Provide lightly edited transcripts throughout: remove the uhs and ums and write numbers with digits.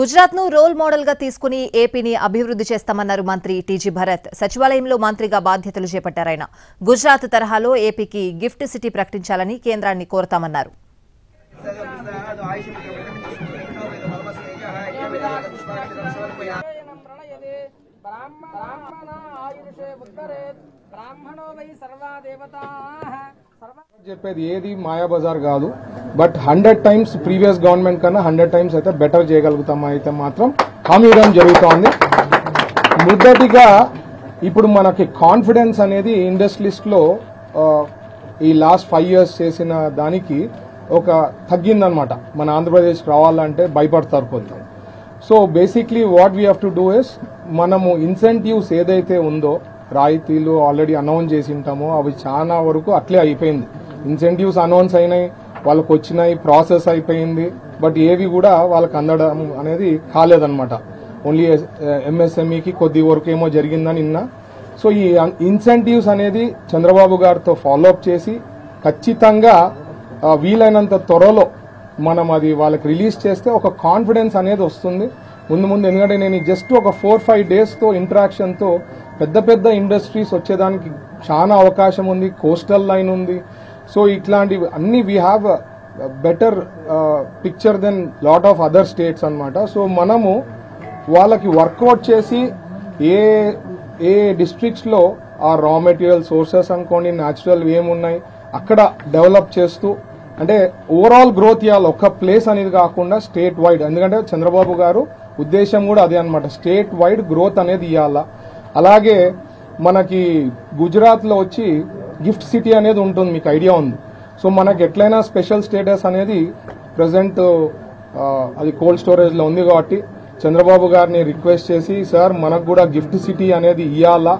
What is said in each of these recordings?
గుజరాత్ను role మోడల్గా తీసుకుని ఏపీని అభివృద్ధి చేస్తామన్నారు మంత్రి టీజీ భరత్. సచివాలయంలో మంత్రిగా బాధ్యతలు చేపట్టారాయన. గుజరాత్ తరహాలో ఏపీకి గిఫ్ట్ సిటీ ప్రకటించాలని కేంద్రాన్ని కోరతామన్నారు. చెప్పేది ఏది మాయాబజార్ కాదు. బట్ 100 times ప్రీవియస్ గవర్నమెంట్ కన్నా 100 times అయితే బెటర్ చేయగలుగుతాం అయితే మాత్రం హామీ ఇవ్వడం జరుగుతోంది. మొదటిగా ఇప్పుడు మనకి కాన్ఫిడెన్స్ అనేది ఇండస్ట్రీస్ లో ఈ లాస్ట్ 5 years చేసిన దానికి ఒక తగ్గిందనమాట. మన ఆంధ్రప్రదేశ్ రావాలంటే భయపడతారు కొంత. So basically what we have to do is మనము ఇన్సెంటివ్స్ ఏదైతే ఉందో రాయితీలు ఆల్రెడీ అనౌన్స్ చేసి ఉంటామో అవి చాలా వరకు అట్లే అయిపోయింది. ఇన్సెంటివ్స్ అనౌన్స్ అయినాయి, వాళ్ళకు వచ్చినాయి, ప్రాసెస్ అయిపోయింది. బట్ ఏవి కూడా వాళ్ళకి అందడం అనేది కాలేదన్నమాట. ఓన్లీ ఎంఎస్ఎంఈకి కొద్ది వరకు ఏమో జరిగిందని నిన్న. సో ఈ ఇన్సెంటివ్స్ అనేది చంద్రబాబు గారితో ఫాలోఅప్ చేసి ఖచ్చితంగా వీలైనంత త్వరలో మనం అది వాళ్ళకి రిలీజ్ చేస్తే ఒక కాన్ఫిడెన్స్ అనేది వస్తుంది ముందు. ఎందుకంటే నేను జస్ట్ ఒక 4-5 daysతో ఇంటరాక్షన్తో పెద్ద పెద్ద ఇండస్ట్రీస్ వచ్చేదానికి చాలా అవకాశం ఉంది. కోస్టల్ లైన్ ఉంది. సో ఇట్లాంటివి అన్ని we have better picture than lot of other states అన్నమాట. సో మనము వాళ్ళకి వర్కౌట్ చేసి ఏ డిస్ట్రిక్ట్స్లో ఆ రా మెటీరియల్ సోర్సెస్ అనుకోండి, న్యాచురల్ ఏమున్నాయి అక్కడ డెవలప్ చేస్తూ అంటే ఓవరాల్ గ్రోత్ ఇవ్వాలి. ఒక ప్లేస్ అనేది కాకుండా స్టేట్ వైడ్. ఎందుకంటే చంద్రబాబు గారు ఉద్దేశం కూడా అదే అనమాట, స్టేట్ వైడ్ గ్రోత్ అనేది ఇవ్వాలా. అలాగే మనకి గుజరాత్ లో వచ్చి గిఫ్ట్ సిటీ అనేది ఉంటుంది, మీకు ఐడియా ఉంది. సో మనకి ఎట్లయినా స్పెషల్ స్టేటస్ అనేది ప్రజెంట్ అది కోల్డ్ స్టోరేజ్ లో ఉంది కాబట్టి చంద్రబాబు గారిని రిక్వెస్ట్ చేసి సార్ మనకు కూడా గిఫ్ట్ సిటీ అనేది ఇవ్వాలా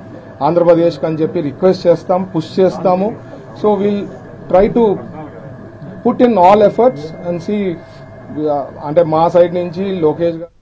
ఆంధ్రప్రదేశ్ అని చెప్పి రిక్వెస్ట్ చేస్తాం, పుష్ చేస్తాము. So will try to put in all efforts and see అంటే మా సైడ్ నుంచి లోకేష్ గారు